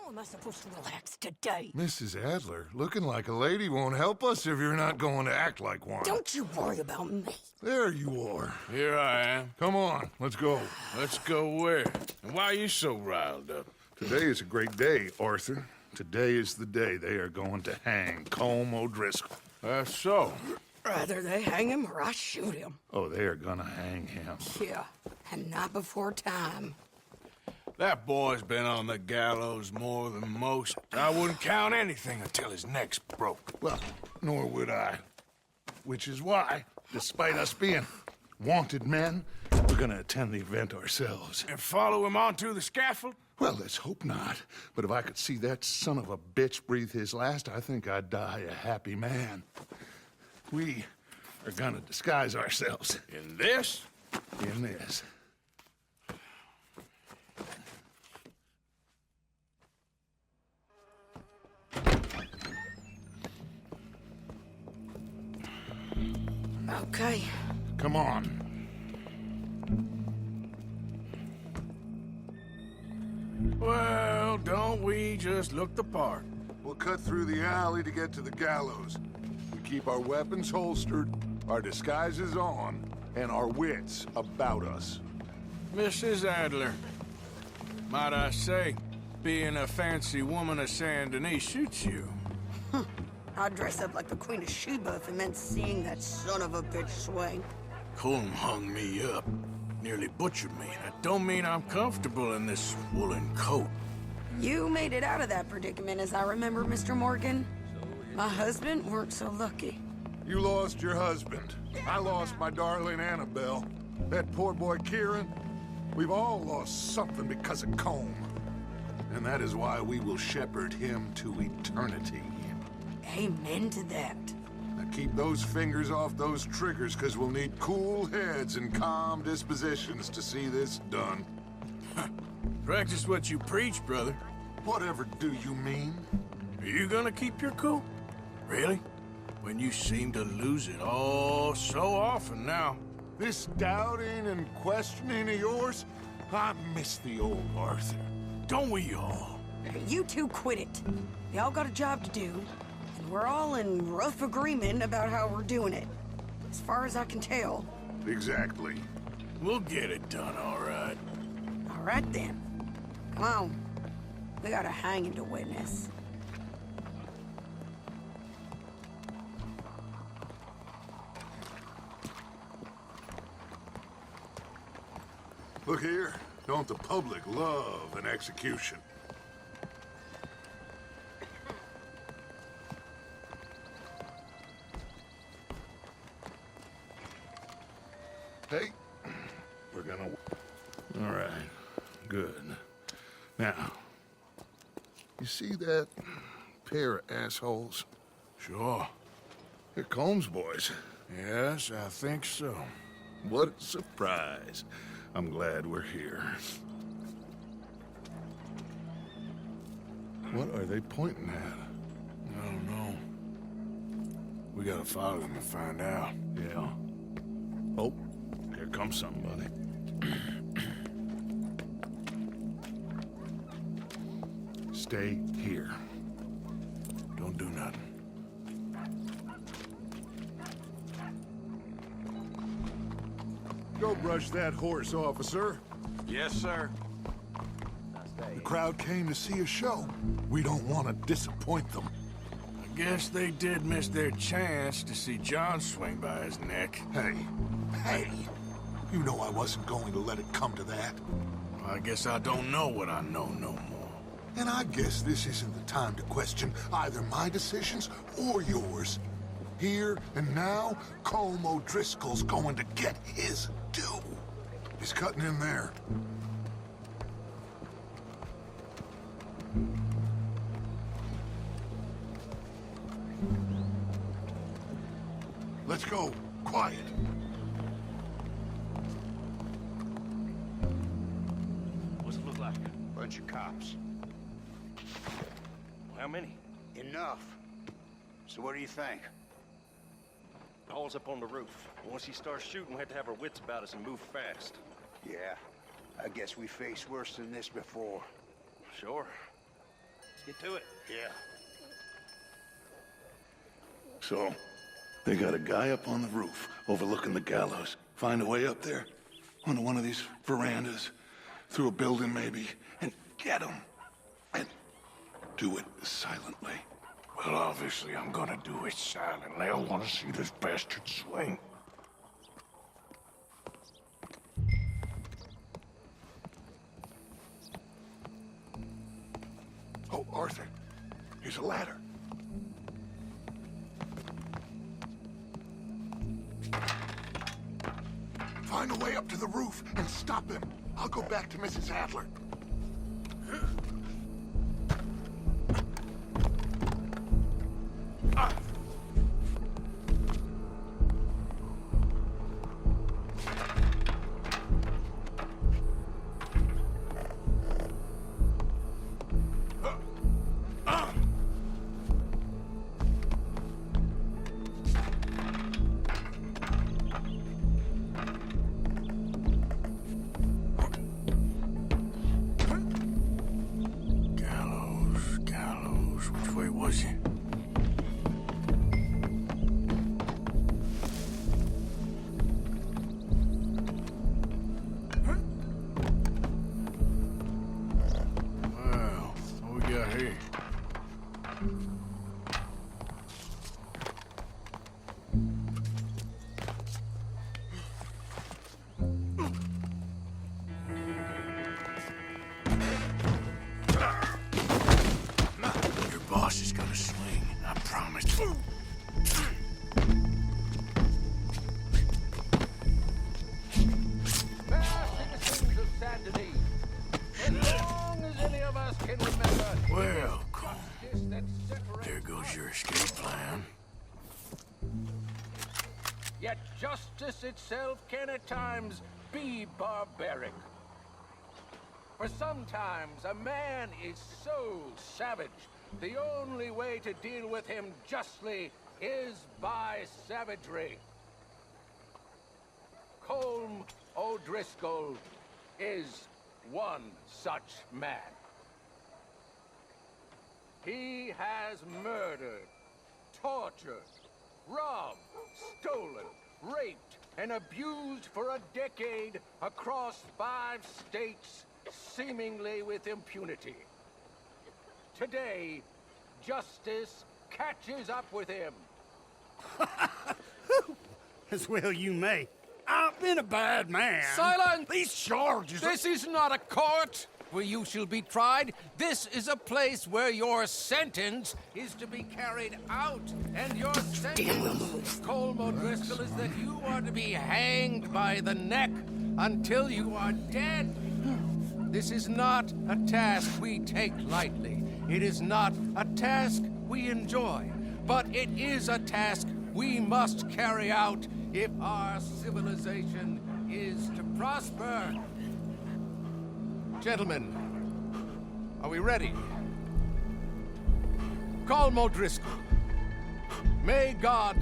How am I supposed to relax today? Mrs. Adler, looking like a lady won't help us if you're not going to act like one. Don't you worry about me. There you are. Here I am. Come on, let's go. Let's go where? And why are you so riled up? Today is a great day, Arthur. Today is the day they are going to hang Colm O'Driscoll. That's so. Either they hang him or I shoot him. Oh, they are gonna hang him. Yeah, and not before time. That boy's been on the gallows more than most. I wouldn't count anything until his neck's broke. Well, nor would I. Which is why, despite us being wanted men, we're gonna attend the event ourselves. And follow him onto the scaffold? Well, let's hope not. But if I could see that son of a bitch breathe his last, I think I'd die a happy man. We are gonna disguise ourselves. In this? In this. Okay. Come on. Well, don't we just look the part? We'll cut through the alley to get to the gallows. We keep our weapons holstered, our disguises on, and our wits about us. Mrs. Adler, might I say, being a fancy woman of Saint Denis shoots you. I'd dress up like the Queen of Sheba if it meant seeing that son of a bitch swing. Colm hung me up, nearly butchered me. That don't mean I'm comfortable in this woolen coat. You made it out of that predicament, as I remember, Mr. Morgan. My husband weren't so lucky. You lost your husband. I lost my darling Annabelle. That poor boy Kieran. We've all lost something because of Colm. And that is why we will shepherd him to eternity. Amen to that. Now keep those fingers off those triggers, because we'll need cool heads and calm dispositions to see this done. Practice what you preach, brother. Whatever do you mean? Are you gonna keep your cool? Really? When you seem to lose it all so often now. This doubting and questioning of yours, I miss the old Arthur. Don't we all? You two quit it. Y'all got a job to do, and we're all in rough agreement about how we're doing it. As far as I can tell. Exactly. We'll get it done, all right. All right, then. Come on. We got a hanging to witness. Look here, don't the public love an execution? Hey, we're gonna... All right, good. Now, you see that pair of assholes? Sure. They're Colm's boys. Yes, I think so. What a surprise. I'm glad we're here. What are they pointing at? I don't know. We gotta follow them and find out. Yeah. Oh, here comes somebody. stay here. Don't do nothing. Go brush that horse, officer. Yes, sir. The crowd came to see a show. We don't want to disappoint them. I guess they did miss their chance to see John swing by his neck. Hey, you know I wasn't going to let it come to that. I guess I don't know what I know no more. And I guess this isn't the time to question either my decisions or yours. Here and now, Colm O'Driscoll's going to get his due. He's cutting in there. Let's go. Quiet. What's it look like? Bunch of cops. How many? Enough. So what do you think? Hall's up on the roof. Once he starts shooting, we have to have our wits about us and move fast. Yeah, I guess we faced worse than this before. Sure. Let's get to it. Yeah. So, they got a guy up on the roof, overlooking the gallows. Find a way up there, onto one of these verandas, through a building maybe, and get him. And do it silently. Well, obviously I'm gonna do it silently. I want to see this bastard swing. Oh, Arthur, here's a ladder. Find a way up to the roof and stop him. I'll go back to Mrs. Adler. Well, Colm, there goes your escape plan. Yet justice itself can at times be barbaric. For sometimes a man is so savage, the only way to deal with him justly is by savagery. Colm O'Driscoll is one such man. He has murdered, tortured, robbed, stolen, raped, and abused for a decade across 5 states, seemingly with impunity. Today, justice catches up with him. As well you may. I've been a bad man. Silence! These charges are... This is not a court where you shall be tried. This is a place where your sentence is to be carried out. And your sentence, Colm O'Driscoll, is that you are to be hanged by the neck until you are dead. This is not a task we take lightly. It is not a task we enjoy. But it is a task we must carry out if our civilization is to prosper. Gentlemen, are we ready? Colm O'Driscoll, may God,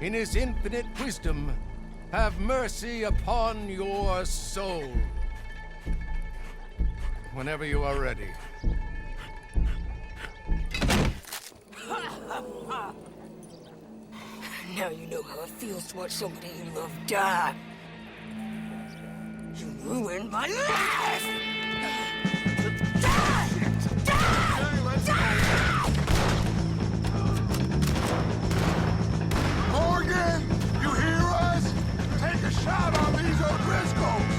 in his infinite wisdom, have mercy upon your soul. Whenever you are ready. Now you know how it feels to watch somebody you love die. You ruined my life! Die! Die! Die! Morgan, you hear us? Take a shot on these Driscolls.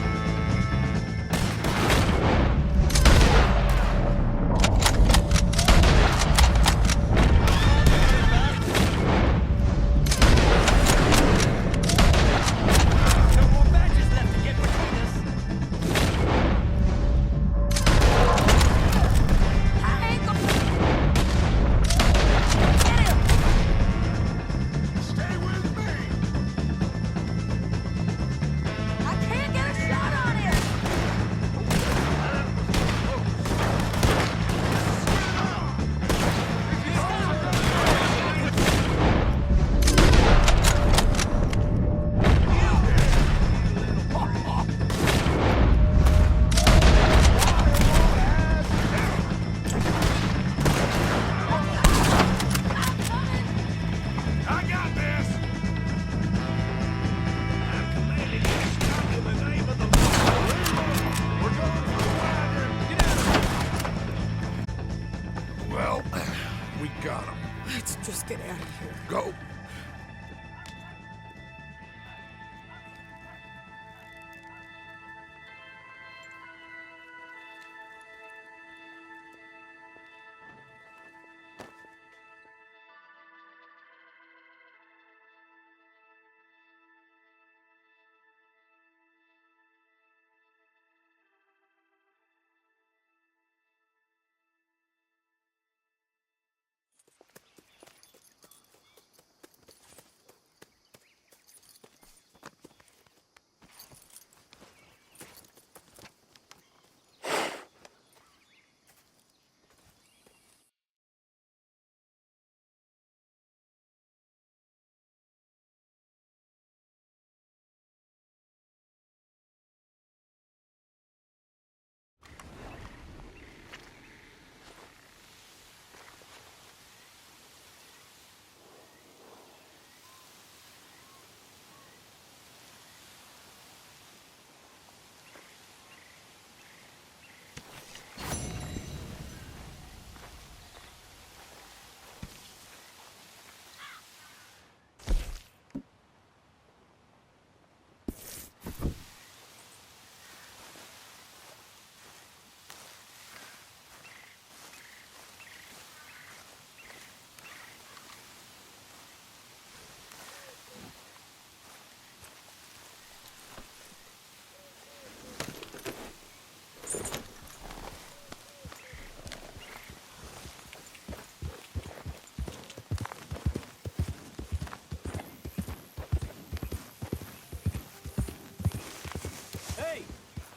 Just get out of here. Go.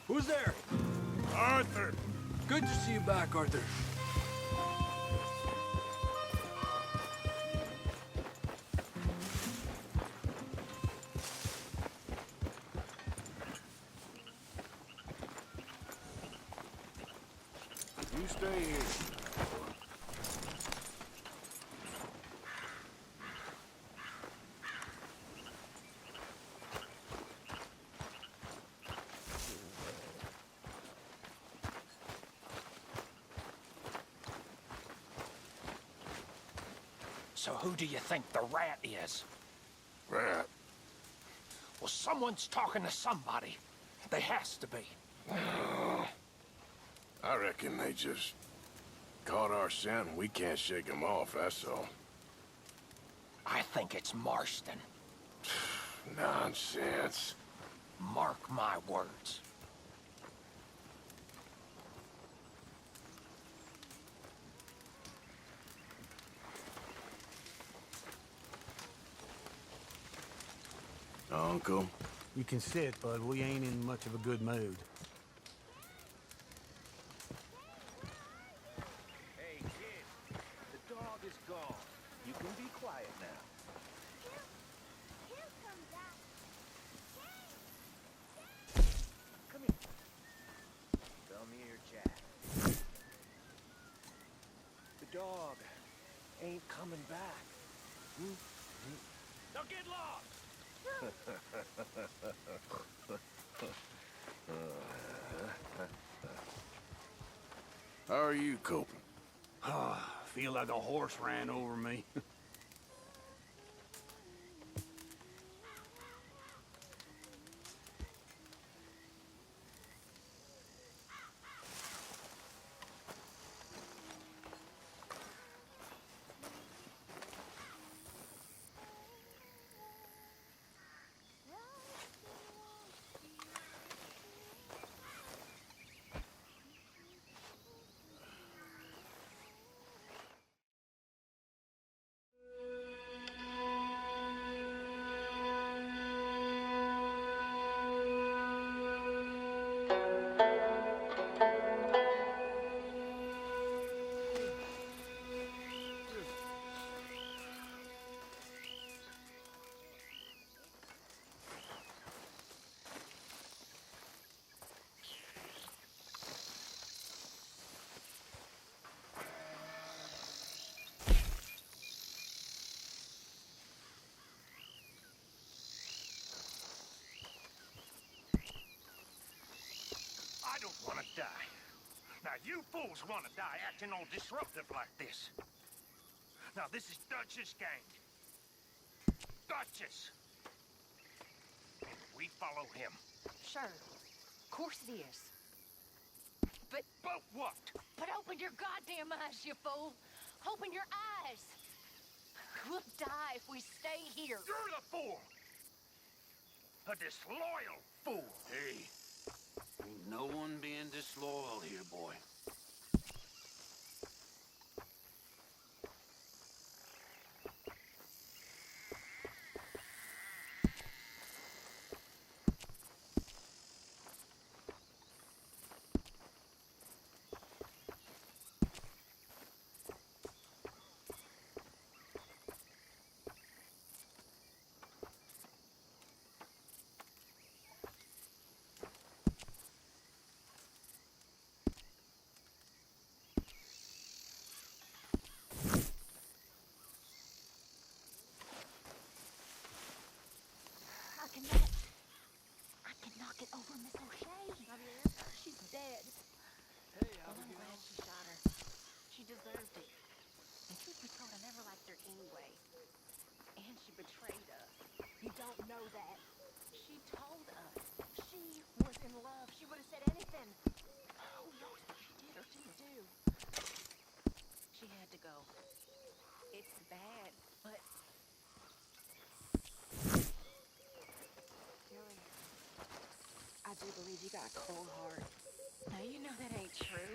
Who's there? Arthur. Good to see you back, Arthur. You stay here. So who do you think the rat is? Rat. Well, someone's talking to somebody. They has to be. I reckon they just caught our scent and we can't shake them off, that's all. I think it's Marston. Nonsense. Mark my words. Uncle? You can sit, bud. We ain't in much of a good mood. Hey, kid. The dog is gone. You can be quiet now. Come here. Come here, Jack. The dog ain't coming back. Now get lost! How are you coping? Feel like a horse ran over me. I don't want to die. Now, you fools want to die acting all disruptive like this. Now, this is Dutch's gang. Dutch's. And we follow him. Sure. Of course it is. But what? But open your goddamn eyes, you fool! Open your eyes! We'll die if we stay here. You're the fool! A disloyal fool! Hey, ain't no one being disloyal here, boy. I cannot get over Miss O'Shea. She's dead. Hey, And I'm Abigail. glad she shot her. She deserved it. And truth be told, I never liked her anyway. And she betrayed us. You don't know that. She told us she was in love. She would have said anything. Who knows what she did or didn't do? She had to go. It's bad, but... Billy, I do believe you got a cold heart. Now, you know that ain't true.